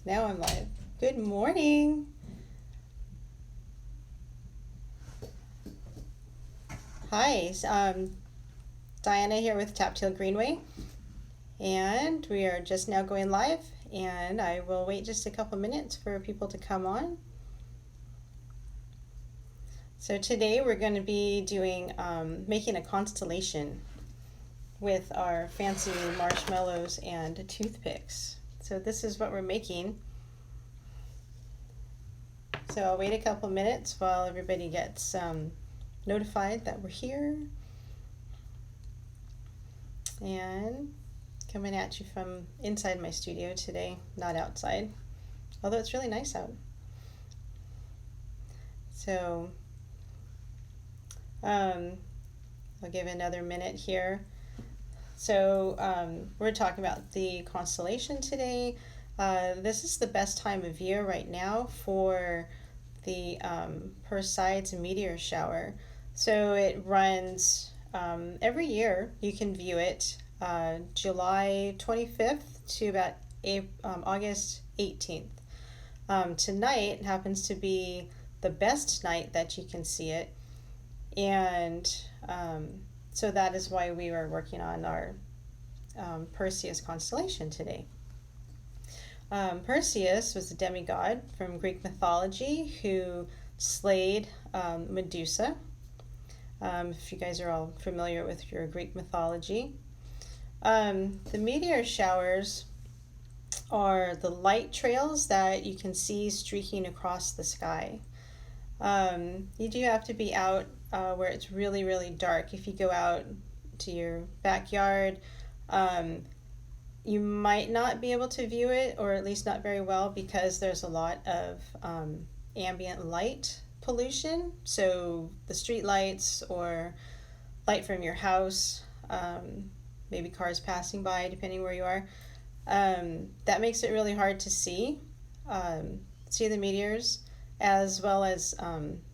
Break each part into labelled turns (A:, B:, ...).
A: Now I'm live. Good morning. Hi, Diana here with Taptail Greenway, and we are just now going live, and I will wait just a couple minutes for people to come on. So today we're going to be doing making a constellation with our fancy marshmallows and toothpicks. So this is what we're making. So I'll wait a couple minutes while everybody gets notified that we're here. And coming at you from inside my studio today, not outside, although it's really nice out. So I'll give another minute here. So we're talking about the constellation today. This is the best time of year right now for the Perseids meteor shower. So it runs every year. You can view it July 25th to about August 18th. Tonight happens to be the best night that you can see it, and so that is why we were working on our Perseus constellation today. Perseus was a demigod from Greek mythology who slayed Medusa. If you guys are all familiar with your Greek mythology. The meteor showers are the light trails that you can see streaking across the sky. You do have to be out where it's really, really dark. If you go out to your backyard, you might not be able to view it, or at least not very well, because there's a lot of ambient light pollution. So the street lights or light from your house, maybe cars passing by, depending where you are, that makes it really hard to see the meteors, as well as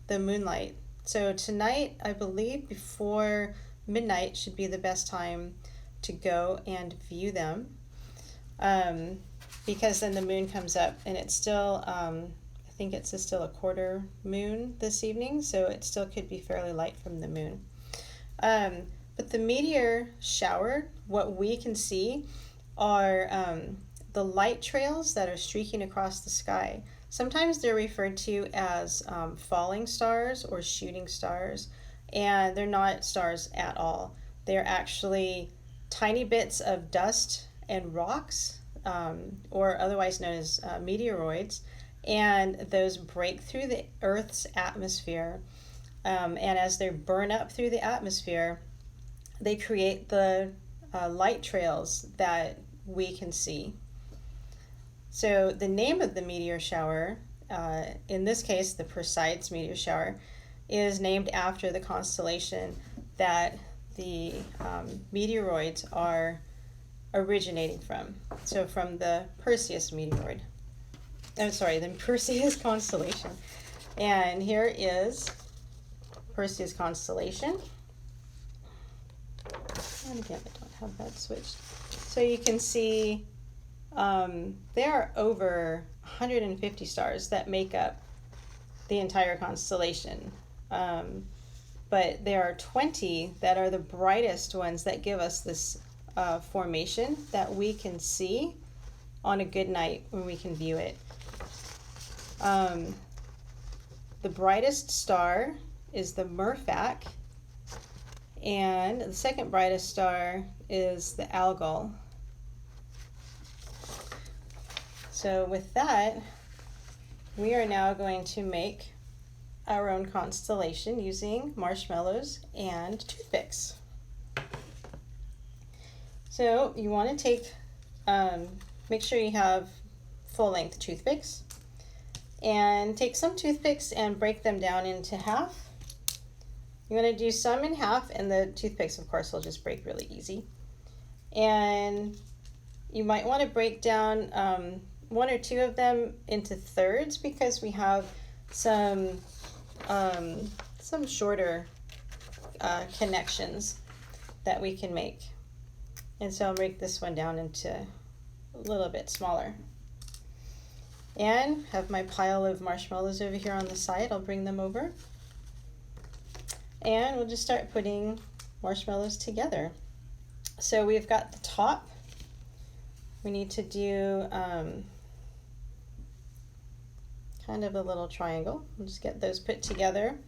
A: the moonlight. So tonight, I believe before midnight should be the best time to go and view them, because then the moon comes up, and it's still, I think it's still a quarter moon this evening, so it still could be fairly light from the moon. But the meteor shower, what we can see are the light trails that are streaking across the sky. Sometimes they're referred to as falling stars or shooting stars, and they're not stars at all. They're actually tiny bits of dust and rocks, or otherwise known as meteoroids, and those break through the Earth's atmosphere, and as they burn up through the atmosphere, they create the light trails that we can see. So the name of the meteor shower, in this case the Perseids meteor shower, is named after the constellation that the meteoroids are originating from. So from the Perseus meteoroid. The Perseus constellation. And here is Perseus constellation. And again, I don't have that switched. So you can see there are over 150 stars that make up the entire constellation. But there are 20 that are the brightest ones that give us this formation that we can see on a good night when we can view it. The brightest star is the Merfolk, and the second brightest star is the Algol. So with that, we are now going to make our own constellation using marshmallows and toothpicks. So you want to take, make sure you have full-length toothpicks, and take some toothpicks and break them down into half. You want to do some in half, and the toothpicks, of course, will just break really easy. And you might want to break down one or two of them into thirds, because we have some shorter connections that we can make. And so I'll break this one down into a little bit smaller. And have my pile of marshmallows over here on the side. I'll bring them over. And we'll just start putting marshmallows together. So we've got the top. We need to do kind of a little triangle. We'll just get those put together.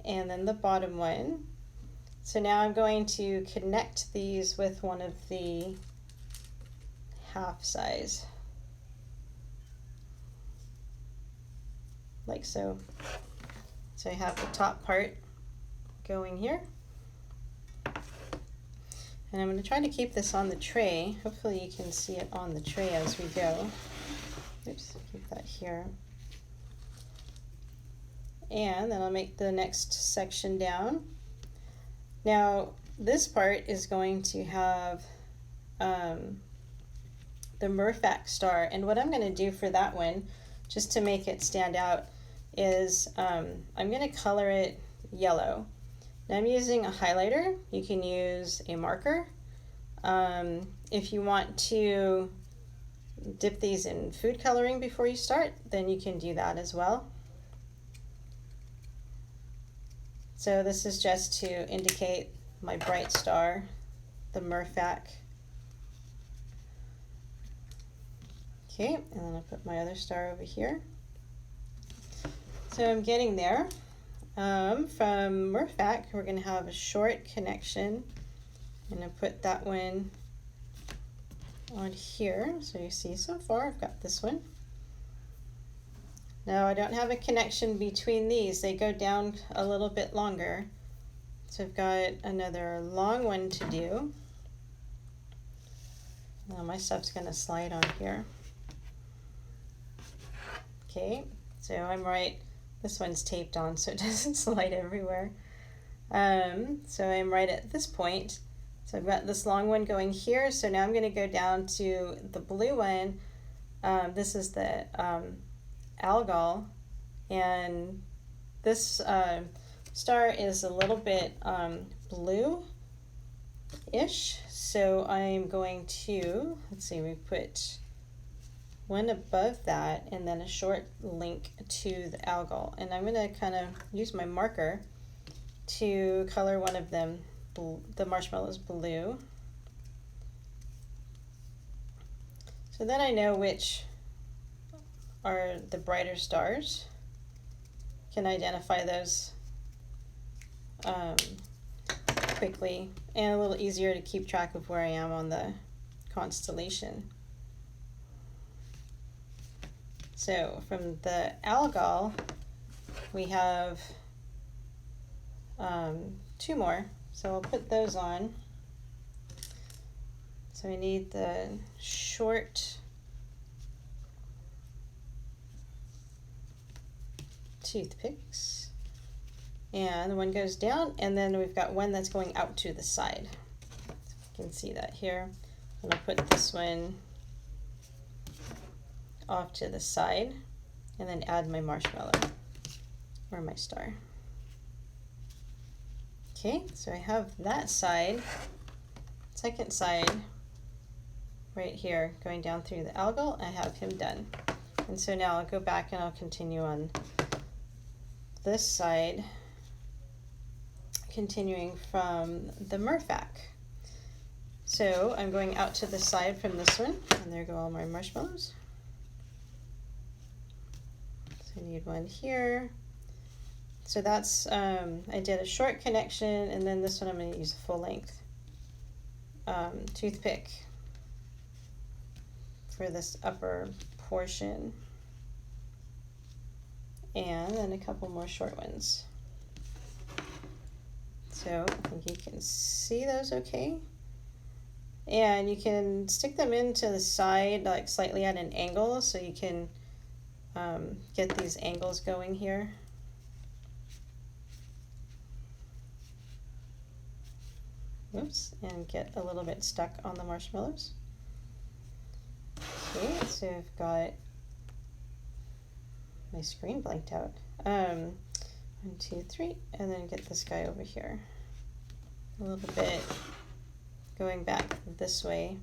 A: And then the bottom one. So now I'm going to connect these with one of the half size, like so. So I have the top part going here. And I'm going to try to keep this on the tray. Hopefully you can see it on the tray as we go. Oops, keep that here. And then I'll make the next section down. Now this part is going to have the Merfac star, and what I'm going to do for that one, just to make it stand out, is I'm going to color it yellow. Now I'm using a highlighter. You can use a marker. If you want to dip these in food coloring before you start, then you can do that as well. So this is just to indicate my bright star, the Merfac. Okay, and then I'll put my other star over here. So I'm getting there. From Merfac, we're going to have a short connection. I'm going to put that one on here. So you see so far I've got this one. Now I don't have a connection between these. They go down a little bit longer. So I've got another long one to do. Now my stuff's going to slide on here. Okay, so I'm right. This one's taped on so it doesn't slide everywhere. So I'm right at this point. So I've got this long one going here. So now I'm going to go down to the blue one. This is the algal, and this star is a little bit blue-ish. So I'm going to, let's see, we put one above that and then a short link to the algal, and I'm going to kind of use my marker to color one of them, the marshmallows, blue, so then I know which are the brighter stars, can identify those quickly, and a little easier to keep track of where I am on the constellation. So from the algal, we have 2 more. So I'll put those on. So we need the short toothpicks. And the one goes down, and then we've got one that's going out to the side. You can see that here. And I'll put this one off to the side and then add my marshmallow or my star. Okay, so I have that side, second side right here going down through the algal. I have him done. And so now I'll go back and I'll continue on this side, continuing from the Merfac. So I'm going out to the side from this one, and there go all my marshmallows. So I need one here. So that's, I did a short connection, and then this one I'm going to use a full length toothpick for this upper portion. And then a couple more short ones. So I think you can see those okay. And you can stick them into the side, like slightly at an angle, so you can get these angles going here. Whoops, and get a little bit stuck on the marshmallows. Okay, so I've got my screen blanked out. 1, 2, 3, and then get this guy over here. A little bit going back this way.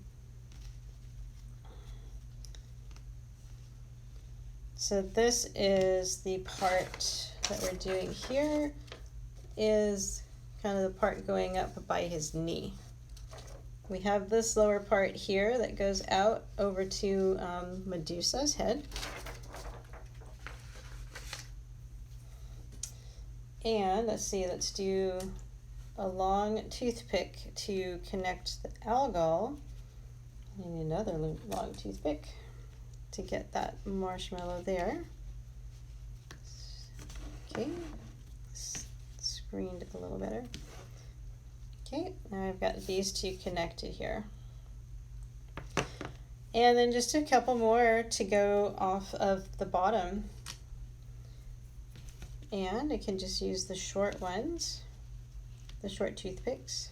A: So this is the part that we're doing here, is kind of the part going up by his knee. We have this lower part here that goes out over to Medusa's head. And let's see, let's do a long toothpick to connect the algal. And another long toothpick to get that marshmallow there. Okay, screened a little better. Okay, now I've got these two connected here. And then just a couple more to go off of the bottom. And I can just use the short ones, the short toothpicks.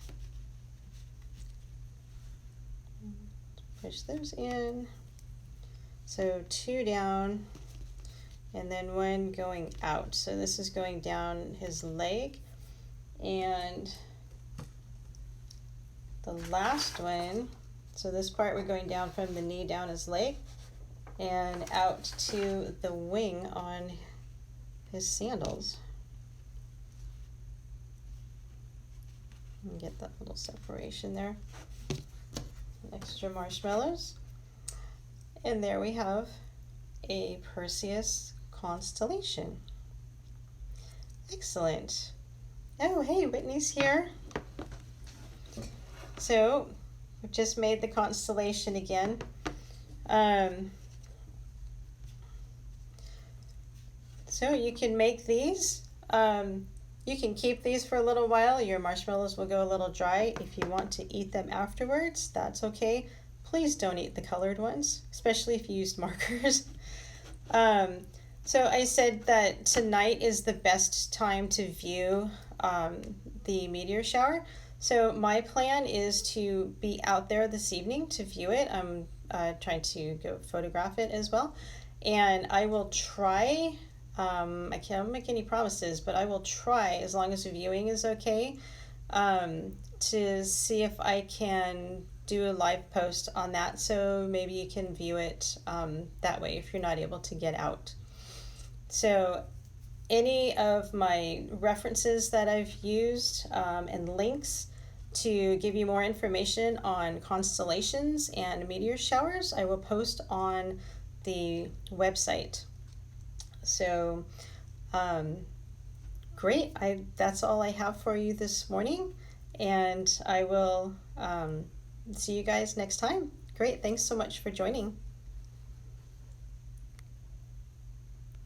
A: Push those in. So 2 down and then 1 going out. So this is going down his leg, and the last one, so this part we're going down from the knee down his leg and out to the wing on his sandals. And get that little separation there. Extra marshmallows. And there we have a Perseus Constellation. Excellent. Oh, hey, Whitney's here. So we've just made the constellation again. So you can make these. You can keep these for a little while. Your marshmallows will go a little dry. If you want to eat them afterwards, that's okay. Please don't eat the colored ones, especially if you used markers. So I said that tonight is the best time to view the meteor shower. So my plan is to be out there this evening to view it. I'm trying to go photograph it as well. And I will try, I can't make any promises, but I will try, as long as the viewing is okay, to see if I can do a live post on that, so maybe you can view it that way if you're not able to get out. So any of my references that I've used and links to give you more information on constellations and meteor showers, I will post on the website. So great, that's all I have for you this morning, and I will see you guys next time. Great, thanks so much for joining.